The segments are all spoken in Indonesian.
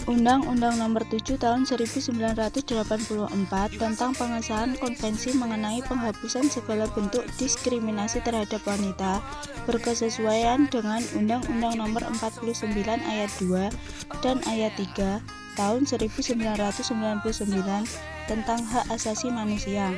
Undang-Undang Nomor 7 Tahun 1984 tentang pengesahan konvensi mengenai penghapusan segala bentuk diskriminasi terhadap wanita berkesesuaian dengan Undang-Undang Nomor 49 Ayat 2 dan Ayat 3 Tahun 1999 tentang hak asasi manusia.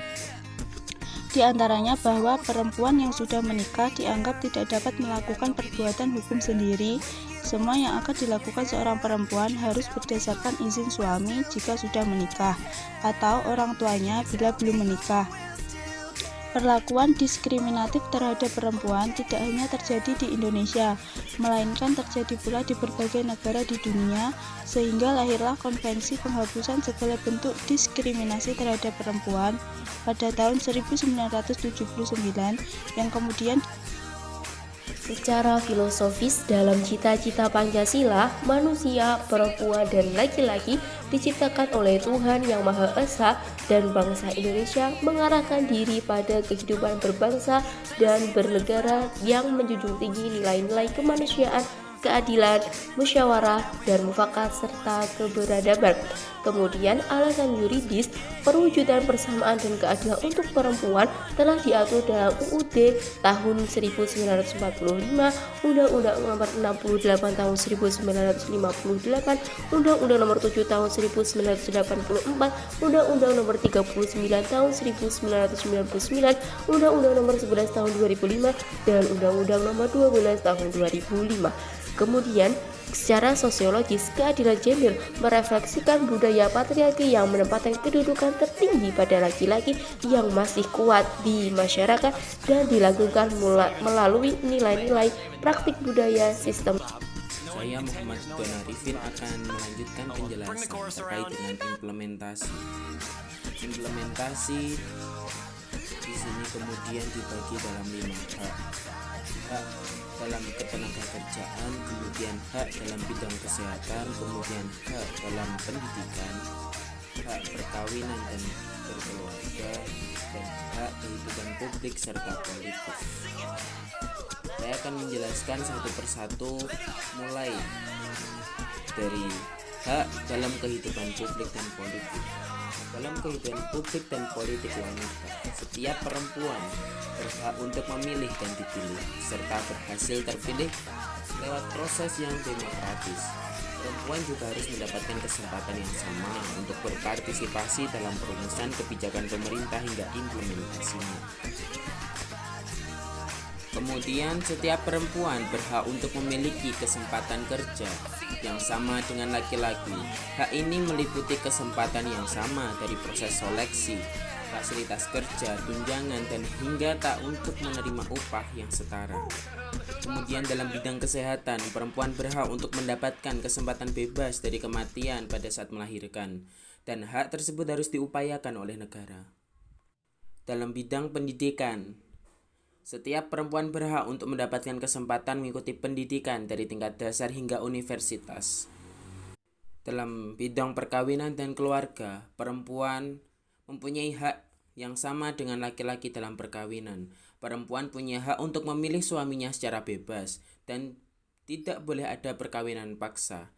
Di antaranya bahwa perempuan yang sudah menikah dianggap tidak dapat melakukan perbuatan hukum sendiri. Semua yang akan dilakukan seorang perempuan harus berdasarkan izin suami jika sudah menikah, atau orang tuanya bila belum menikah. Perlakuan diskriminatif terhadap perempuan tidak hanya terjadi di Indonesia, melainkan terjadi pula di berbagai negara di dunia, sehingga lahirlah Konvensi Penghapusan Segala Bentuk Diskriminasi Terhadap Perempuan pada tahun 1979 yang kemudian secara filosofis dalam cita-cita Pancasila, manusia, perempuan, dan laki-laki diciptakan oleh Tuhan Yang Maha Esa, dan bangsa Indonesia mengarahkan diri pada kehidupan berbangsa dan bernegara yang menjunjung tinggi nilai-nilai kemanusiaan, keadilan, musyawarah, dan mufakat, serta keberadaban. Kemudian alasan yuridis, perwujudan persamaan dan keadilan untuk perempuan telah diatur dalam UUD tahun 1945, Undang-Undang Nomor 68 tahun 1958, Undang-Undang Nomor 7 tahun 1984, Undang-Undang Nomor 39 tahun 1999, Undang-Undang Nomor 11 tahun 2005, dan Undang-Undang Nomor 12 tahun 2005. Kemudian, secara sosiologis, keadilan gender merefleksikan budaya patriarki yang menempatkan kedudukan tertinggi pada laki-laki yang masih kuat di masyarakat dan dilakukan melalui nilai-nilai praktik budaya sistem. Saya Muhammad Don Arifin akan melanjutkan penjelasan terkait dengan implementasi di sini kemudian dibagi dalam 5 hak. Hak dalam ketenagakerjaan, kemudian hak dalam bidang kesehatan, kemudian hak dalam pendidikan, hak perkawinan dan berkeluarga, dan hak kehidupan publik serta politik. Saya akan menjelaskan satu persatu, mulai dari hak dalam kehidupan publik dan politik. Dalam kehidupan publik dan politik wanita, setiap perempuan berhak untuk memilih dan dipilih, serta berhasil terpilih lewat proses yang demokratis. Perempuan juga harus mendapatkan kesempatan yang sama untuk berpartisipasi dalam perumusan kebijakan pemerintah hingga implementasinya. Kemudian, setiap perempuan berhak untuk memiliki kesempatan kerja yang sama dengan laki-laki. Hak ini meliputi kesempatan yang sama dari proses seleksi, fasilitas kerja, tunjangan, dan hingga tak untuk menerima upah yang setara. Kemudian dalam bidang kesehatan, perempuan berhak untuk mendapatkan kesempatan bebas dari kematian pada saat melahirkan, dan hak tersebut harus diupayakan oleh negara. Dalam bidang pendidikan, setiap perempuan berhak untuk mendapatkan kesempatan mengikuti pendidikan dari tingkat dasar hingga universitas. Dalam bidang perkawinan dan keluarga, perempuan mempunyai hak yang sama dengan laki-laki dalam perkawinan. Perempuan punya hak untuk memilih suaminya secara bebas dan tidak boleh ada perkawinan paksa.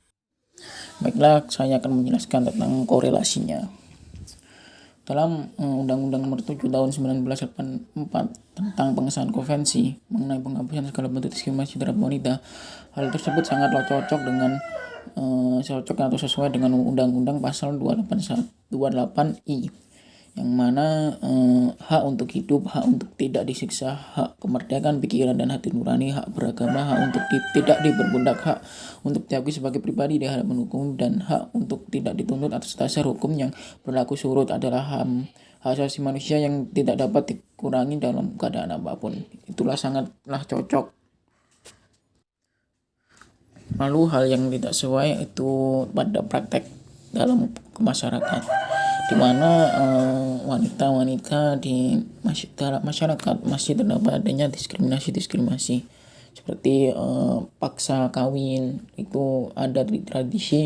Baiklah, saya akan menjelaskan tentang korelasinya. Dalam Undang-Undang Nomor 7 Tahun 1984 tentang pengesahan konvensi mengenai penghapusan segala bentuk diskriminasi terhadap wanita, hal tersebut sangatlah cocok atau sesuai dengan Undang-Undang Pasal 28I, yang mana hak untuk hidup, hak untuk tidak disiksa, hak kemerdekaan pikiran dan hati nurani, hak beragama, hak untuk tidak diperbudak, hak untuk diakui sebagai pribadi di hadapan hukum, dan hak untuk tidak dituntut atas dasar hukum yang berlaku surut adalah hak asasi manusia yang tidak dapat dikurangi dalam keadaan apapun. Itulah sangatlah cocok. Lalu hal yang tidak sesuai itu pada praktek dalam masyarakat, di mana wanita-wanita di masyarakat masih terdapat adanya diskriminasi seperti paksa kawin. Itu ada di tradisi